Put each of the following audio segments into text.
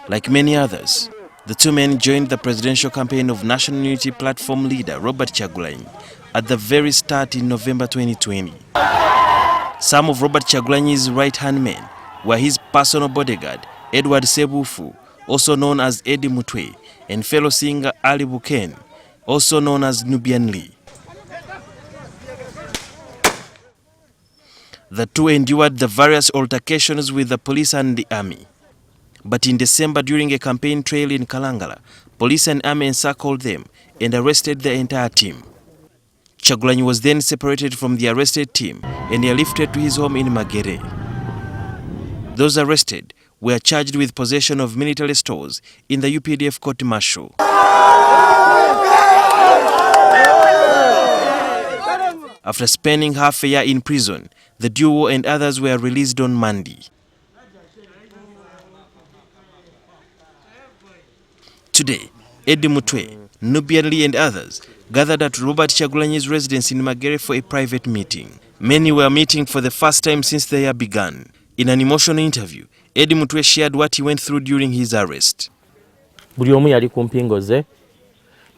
Like many others, the two men joined the presidential campaign of National Unity Platform leader Robert Kyagulanyi at the very start in November 2020. Some of Robert Kyagulanyi's right-hand men were his personal bodyguard, Edward Sebuwufu, also known as Eddie Mutwe, and fellow singer Ali Buken, also known as Nubian Lee. The two endured the various altercations with the police and the army. But in December, during a campaign trail in Kalangala, police and army encircled them and arrested the entire team. Kyagulanyi was then separated from the arrested team and airlifted to his home in Magere. Those arrested were charged with possession of military stores in the UPDF court-martial. After spending half a year in prison, the duo and others were released on Monday. Today, Eddie Mutwe, Nubian Lee and others gathered at Robert Kyagulanyi's residence in Magere for a private meeting. Many were meeting for the first time since the year began. In an emotional interview, Eddie Mutwe shared what he went through during his arrest. Buli omu yali ku mpingo ze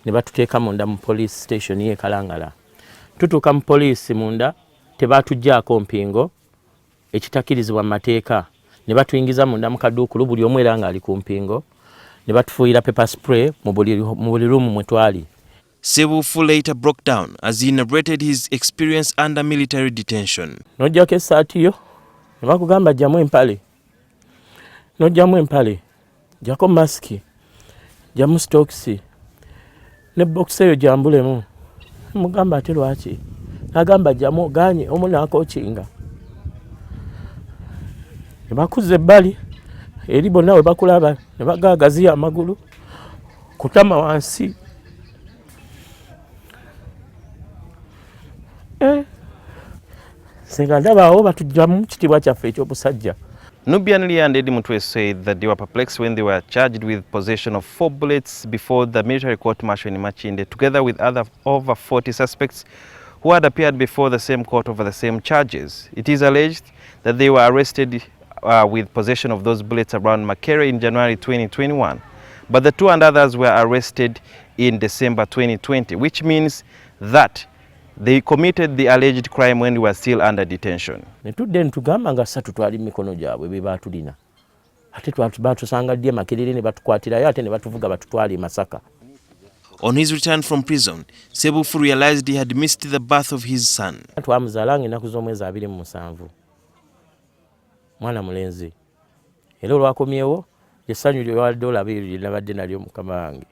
ne batuteeka munda mu police station ye Kalangala. Tutuuka mu police munda tebaatuggyako mpingo ekitakirizibwa mu mateeka ne batuyingiza munda mu kaduukulu buli omu era ng'ali ku mpingo ne batufuuyira pepper spray mu buli room mwe twali. Sebuwufu later broke down as he narrated his experience under military detention. N'oggyako essaati yo ne bakugamba jjamu empale. N'oggyamu empale, jjako masiki, jjamu stokisi, ne box eyo jambulemu. Mugamba ate lwaki? N'agamba jjamu ganye omu n'akookinga. Ne bakuza ebbali, eri bonna we bakulaba ne bagaagaziya amagulu, kutama wansi. Senga ndabaawo batugyamu kitiibwa kyaffe eky'obusajja. Nubian Lee and Eddie Mutwe said that they were perplexed when they were charged with possession of 4 bullets before the military court-martial in Machinde, together with over 40 suspects who had appeared before the same court over the same charges. It is alleged that they were arrested with possession of those bullets around Makere in January 2021, but the two and others were arrested in December 2020, which means that they committed the alleged crime when they were still under detention. Netudde ntugamba nga ssatu twali mikono gyabwe be baatulina. Ate batusanga ddi Makerere ne batukwatirayo ate ne batuvuga batutwala e Masaka. On his return from prison, Sebuwufu realized he had missed the birth of his son. Twamuzaalanga ennaku z'omwezi 27. Mwana mulenzi. Era olwakomyewo essanyu lye wadde olaba eryo lye nabadde nalyo mukama wange.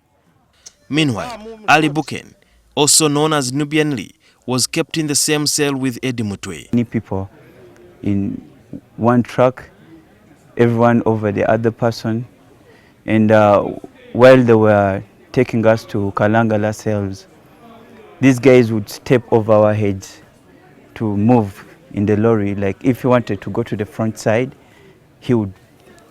Meanwhile, Ali Buken, also known as Nubian Lee, was kept in the same cell with Eddie Mutwe. Many people in one truck, everyone over the other person, and while they were taking us to Kalangala cells, these guys would step over our heads to move in the lorry. Like if you wanted to go to the front side, he would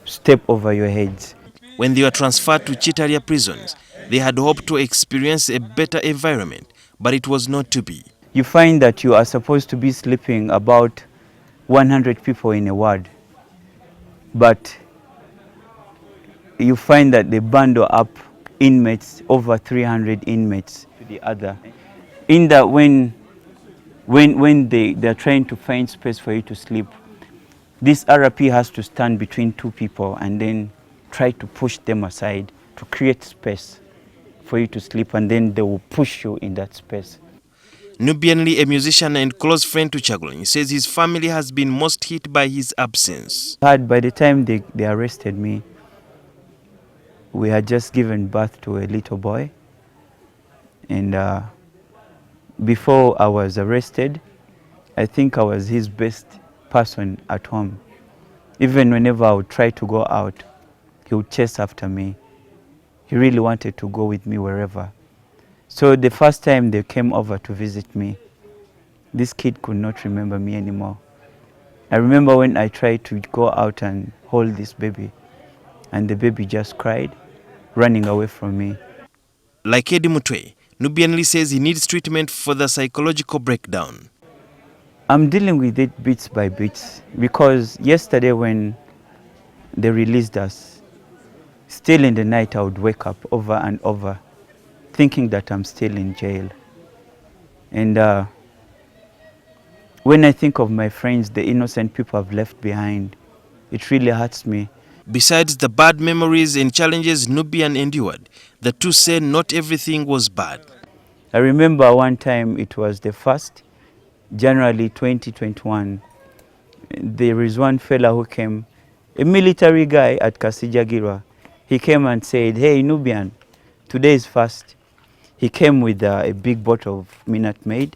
step over your heads. When they were transferred to Chitaria prisons, they had hoped to experience a better environment, but it was not to be. You find that you are supposed to be sleeping about 100 people in a ward, but you find that they bundle up inmates, over 300 inmates to the other. In that when they're trying to find space for you to sleep, this RP has to stand between two people and then try to push them aside to create space for you to sleep, and then they will push you in that space. Nubian Lee, a musician and close friend to Kyagulanyi, says his family has been most hit by his absence. By the time they arrested me, we had just given birth to a little boy, and before I was arrested, I think I was his best person at home. Even whenever I would try to go out, he would chase after me. He really wanted to go with me wherever. So the first time they came over to visit me, this kid could not remember me anymore. I remember when I tried to go out and hold this baby, and the baby just cried, running away from me. Like Eddie Mutwe, Nubian Lee says he needs treatment for the psychological breakdown. I'm dealing with it bits by bits, because yesterday when they released us. Still in the night, I would wake up over and over, thinking that I'm still in jail. And when I think of my friends, the innocent people I've left behind, it really hurts me. Besides the bad memories and challenges Nubian endured, the two say not everything was bad. I remember one time, it was the 1st January 2021. There is one fella who came, a military guy at Kasijagirwa. He came and said, "Hey Nubian, today is fast." He came with a big bottle of Minute Maid,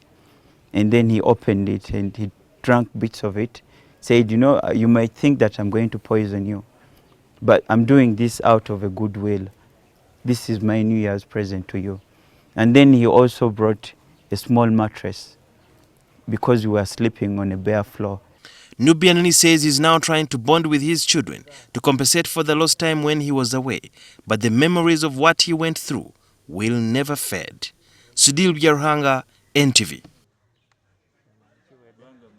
and then he opened it and he drank bits of it. Said, "You know, you might think that I'm going to poison you, but I'm doing this out of a goodwill. This is my New Year's present to you." And then he also brought a small mattress because we were sleeping on a bare floor. Nubian Lee says he's now trying to bond with his children to compensate for the lost time when he was away. But the memories of what he went through will never fade. Sudil Byaruhanga, NTV.